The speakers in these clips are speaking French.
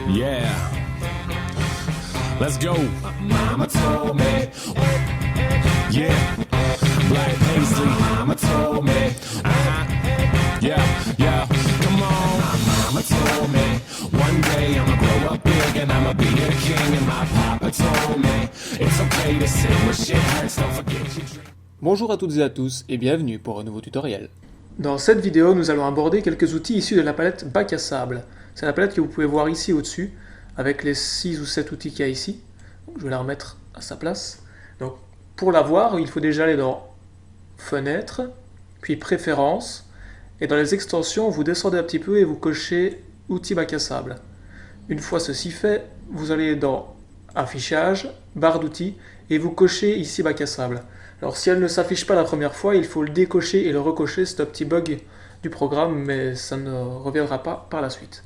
Yeah. Let's go. Mama told me. Yeah. Black Paisley. Mama told me. Yeah. Yeah. Come on. Mama told me. One day I'ma grow up big and I'ma be a king. And my papa told me. It's okay to sit where shit hurts. Don't forget your dreams. Bonjour à toutes et à tous et bienvenue pour un nouveau tutoriel. Dans cette vidéo, nous allons aborder quelques outils issus de la palette Bac à sable. C'est la palette que vous pouvez voir ici au-dessus, avec les 6 ou 7 outils qu'il y a ici. Donc, je vais la remettre à sa place. Donc, pour la voir, il faut déjà aller dans Fenêtre, puis Préférences, et dans les extensions, vous descendez un petit peu et vous cochez Outils Bac à sable. Une fois ceci fait, vous allez dans Affichage, barre d'outils, et vous cochez ici Bac à sable. Alors si elle ne s'affiche pas la première fois, il faut le décocher et le recocher, c'est un petit bug du programme, mais ça ne reviendra pas par la suite.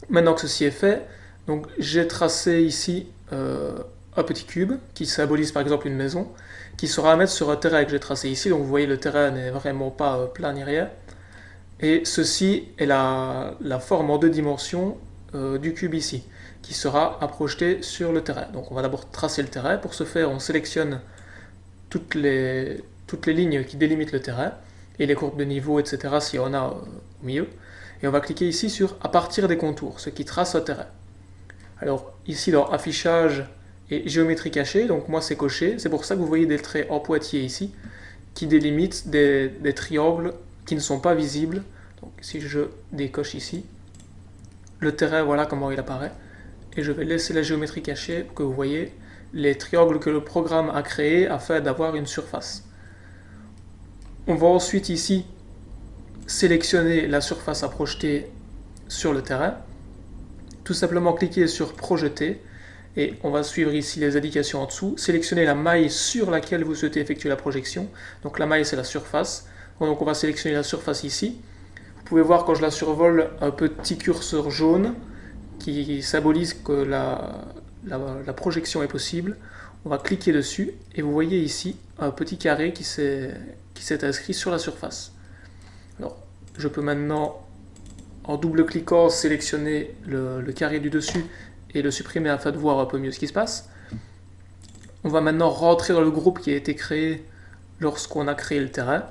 Maintenant que ceci est fait, donc j'ai tracé ici un petit cube qui symbolise par exemple une maison, qui sera à mettre sur un terrain que j'ai tracé ici, donc vous voyez le terrain n'est vraiment pas plat ni rien. Et ceci est la forme en 2 dimensions du cube ici, qui sera à projeter sur le terrain. Donc on va d'abord tracer le terrain, pour ce faire on sélectionne toutes les lignes qui délimitent le terrain, et les courbes de niveau, etc. s'il y en a au milieu. Et on va cliquer ici sur « À partir des contours », ce qui trace un terrain. Alors ici dans « Affichage » et « Géométrie cachée », donc moi c'est coché, c'est pour ça que vous voyez des traits en pointillés ici, qui délimitent des triangles qui ne sont pas visibles. Donc si je décoche ici, le terrain, voilà comment il apparaît. Et je vais laisser la géométrie cachée pour que vous voyez les triangles que le programme a créés afin d'avoir une surface. On va ensuite ici sélectionner la surface à projeter sur le terrain. Tout simplement cliquer sur projeter et on va suivre ici les indications en dessous. Sélectionner la maille sur laquelle vous souhaitez effectuer la projection. Donc la maille c'est la surface. Donc on va sélectionner la surface ici. Vous pouvez voir quand je la survole un petit curseur jaune qui symbolise que la projection est possible. On va cliquer dessus et vous voyez ici un petit carré qui s'est inscrit sur la surface. Alors, je peux maintenant, en double-cliquant, sélectionner le carré du dessus et le supprimer afin de voir un peu mieux ce qui se passe. On va maintenant rentrer dans le groupe qui a été créé lorsqu'on a créé le terrain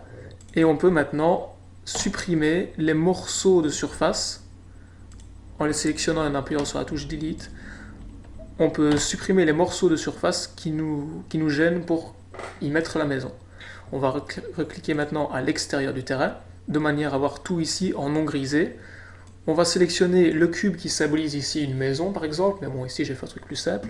et on peut maintenant supprimer les morceaux de surface en les sélectionnant et en appuyant sur la touche Delete. On peut supprimer les morceaux de surface qui nous gênent pour y mettre la maison. On va recliquer maintenant à l'extérieur du terrain, de manière à avoir tout ici en non grisé. On va sélectionner le cube qui symbolise ici une maison par exemple, mais bon ici j'ai fait un truc plus simple.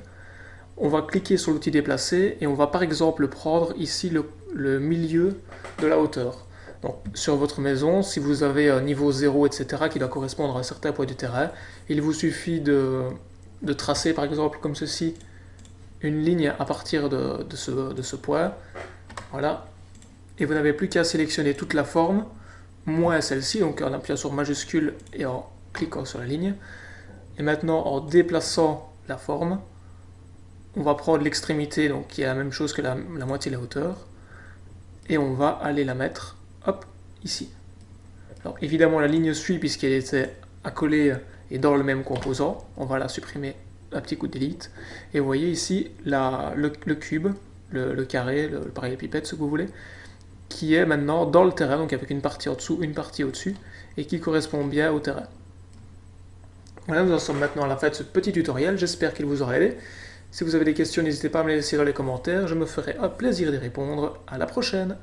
On va cliquer sur l'outil déplacer et on va par exemple prendre ici le milieu de la hauteur. Donc sur votre maison, si vous avez un niveau 0, etc. qui doit correspondre à un certain point du terrain, il vous suffit de tracer par exemple comme ceci une ligne à partir de ce point, voilà, et vous n'avez plus qu'à sélectionner toute la forme, moins celle-ci, donc en appuyant sur majuscule et en cliquant sur la ligne, et maintenant en déplaçant la forme, on va prendre l'extrémité, donc qui est la même chose que la moitié de la hauteur, et on va aller la mettre, hop, ici. Alors évidemment la ligne suit puisqu'elle était accolée et dans le même composant, on va la supprimer un petit coup de delete, et vous voyez ici le cube, le carré, le parallélépipède, ce que vous voulez, qui est maintenant dans le terrain, donc avec une partie en dessous, une partie au-dessus, et qui correspond bien au terrain. Voilà, nous en sommes maintenant à la fin de ce petit tutoriel, j'espère qu'il vous aura aidé. Si vous avez des questions, n'hésitez pas à me les laisser dans les commentaires, je me ferai un plaisir d'y répondre. À la prochaine!